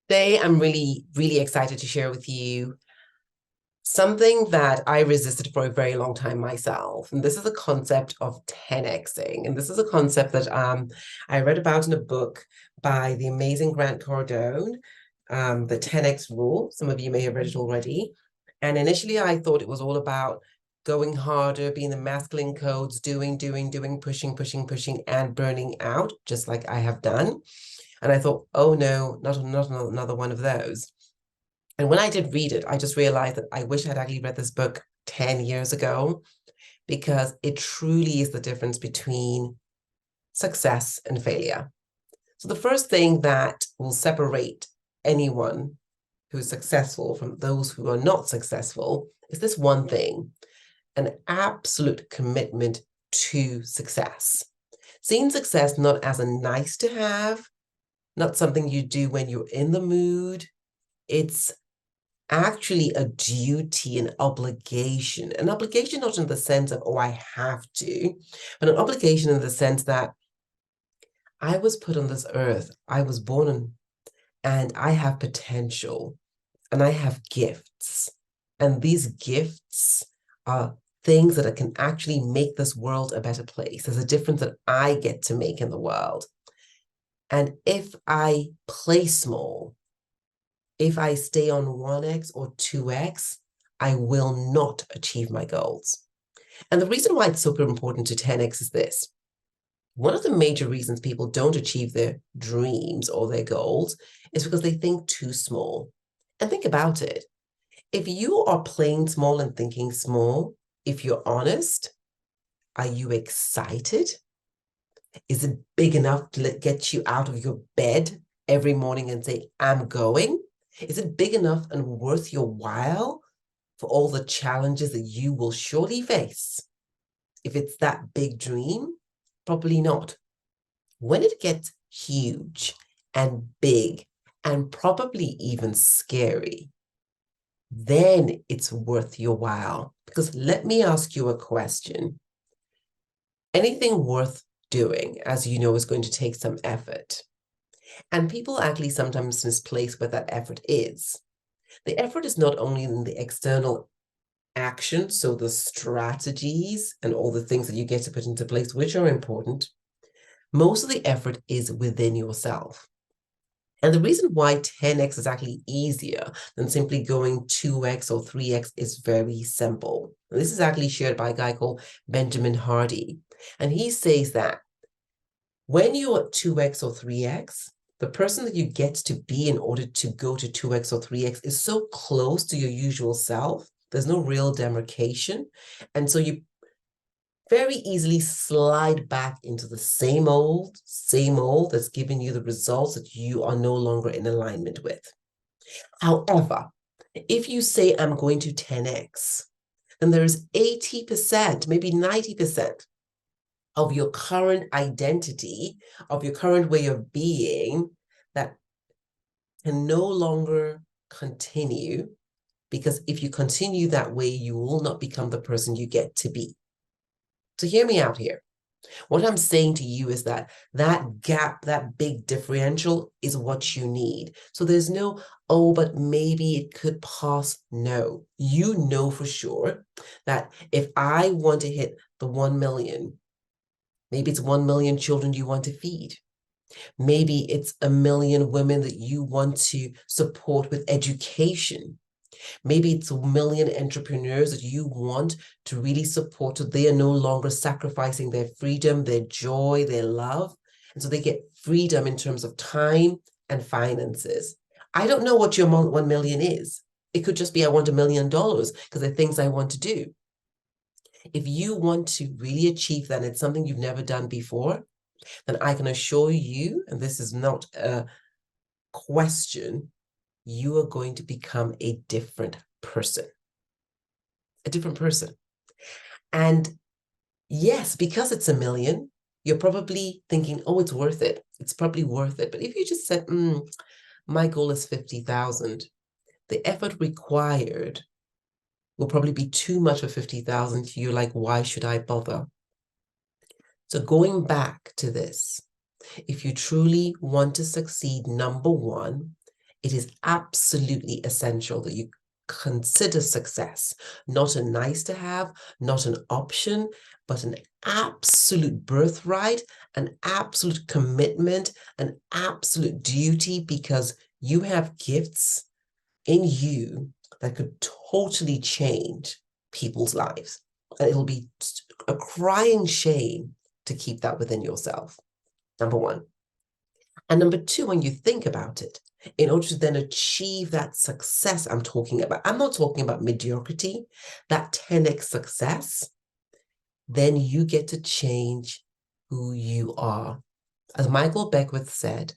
Today, I'm really, really excited to share with you something that I resisted for a very long time myself. And this is a concept of 10xing. And this is a concept that I read about in a book by the amazing Grant Cardone, the 10x rule. Some of you may have read it already. And initially, I thought it was all about going harder, being the masculine codes, doing, pushing, pushing, pushing, and burning out, just like I have done. And I thought, oh no, not another one of those. And when I did read it, I just realized that I wish I'd actually read this book 10 years ago, because it truly is the difference between success and failure. So the first thing that will separate anyone who's successful from those who are not successful is this one thing: an absolute commitment to success. Seeing success not as a nice to have, not something you do when you're in the mood. It's actually a duty, an obligation not in the sense of, oh, I have to, but an obligation in the sense that I was put on this earth, I was born, and I have potential, and I have gifts. And these gifts are things that can actually make this world a better place. There's a difference that I get to make in the world. And if I play small, if I stay on 1x or 2x, I will not achieve my goals. And the reason why it's super important to 10x is this. One of the major reasons people don't achieve their dreams or their goals is because they think too small. And think about it. If you are playing small and thinking small, if you're honest, are you excited? Is it big enough to get you out of your bed every morning and say, I'm going? Is it big enough and worth your while for all the challenges that you will surely face? If it's that big dream, probably not. When it gets huge and big and probably even scary, then it's worth your while. Because let me ask you a question. Anything worth doing, as you know, is going to take some effort. And people actually sometimes misplace what that effort is. The effort is not only in the external action, so the strategies and all the things that you get to put into place, which are important. Most of the effort is within yourself. And the reason why 10x is actually easier than simply going 2x or 3x is very simple. And this is actually shared by a guy called Benjamin Hardy. And he says that when you're at 2x or 3x, the person that you get to be in order to go to 2x or 3x is so close to your usual self. There's no real demarcation. And so you very easily slide back into the same old that's giving you the results that you are no longer in alignment with. However, if you say, I'm going to 10x, then there's 80%, maybe 90% of your current identity, of your current way of being, that can no longer continue, because if you continue that way, you will not become the person you get to be. So hear me out here. What I'm saying to you is that that gap, that big differential is what you need. So there's no, oh, but maybe it could pass. No, you know for sure that if I want to hit the 1 million, maybe it's 1 million children you want to feed. Maybe it's 1 million women that you want to support with education. Maybe it's 1 million entrepreneurs that you want to really support, so they are no longer sacrificing their freedom, their joy, their love. And so they get freedom in terms of time and finances. I don't know what your 1 million is. It could just be, I want $1 million because there are things I want to do. If you want to really achieve that, and it's something you've never done before, then I can assure you, and this is not a question, you are going to become a different person. A different person. And yes, because it's 1 million, you're probably thinking, oh, it's worth it. It's probably worth it. But if you just said, my goal is 50,000, the effort required will probably be too much for 50,000 to you. Like, why should I bother? So going back to this, if you truly want to succeed, number one, it is absolutely essential that you consider success not a nice to have, not an option, but an absolute birthright, an absolute commitment, an absolute duty, because you have gifts in you that could totally change people's lives. And it'll be a crying shame to keep that within yourself. Number one. And number two, when you think about it, in order to then achieve that success I'm talking about, I'm not talking about mediocrity, that 10x success, then you get to change who you are. As Michael Beckwith said,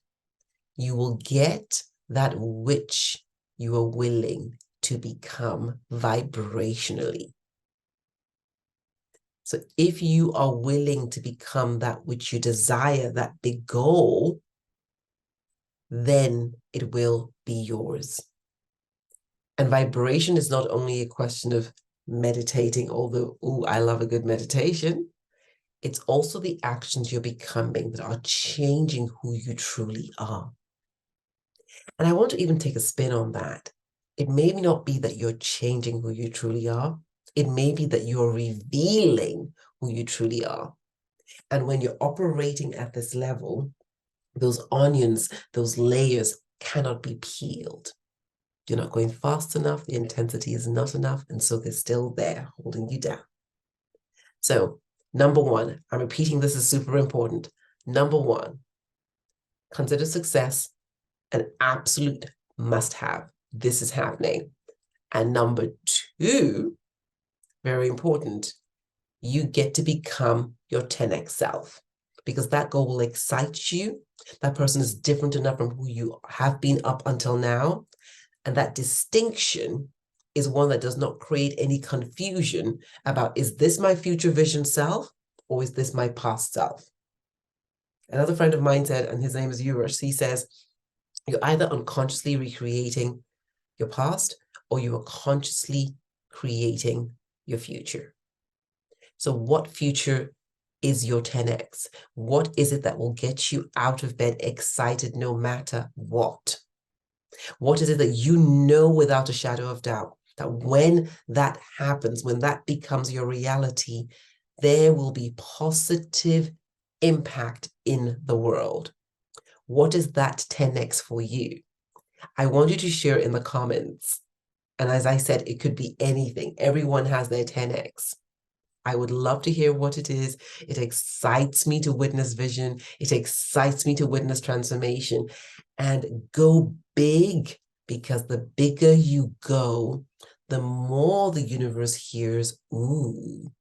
you will get that which you are willing to become vibrationally. So if you are willing to become that which you desire, that big goal, then it will be yours. And vibration is not only a question of meditating, although, ooh, I love a good meditation. It's also the actions you're becoming that are changing who you truly are. And I want to even take a spin on that. It may not be that you're changing who you truly are. It may be that you're revealing who you truly are. And when you're operating at this level, those onions, those layers cannot be peeled. You're not going fast enough. The intensity is not enough. And so they're still there holding you down. So number one, I'm repeating, this is super important. Number one, consider success an absolute must-have. This is happening. And number two, very important, you get to become your 10x self, because that goal will excite you. That person is different enough from who you have been up until now. And that distinction is one that does not create any confusion about, is this my future vision self or is this my past self? Another friend of mine said, and his name is Urish, he says, you're either unconsciously recreating your past or you are consciously creating your future. So what future is your 10x? What is it that will get you out of bed excited no matter what? What is it that you know without a shadow of doubt that when that happens, when that becomes your reality, there will be positive impact in the world? What is that 10x for you? I want you to share in the comments. And as I said, it could be anything. Everyone has their 10x. I would love to hear what it is. It excites me to witness vision. It excites me to witness transformation. And go big, because the bigger you go, the more the universe hears, ooh,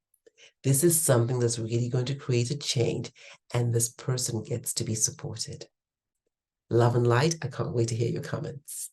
this is something that's really going to create a change, and this person gets to be supported. Love and light. I can't wait to hear your comments.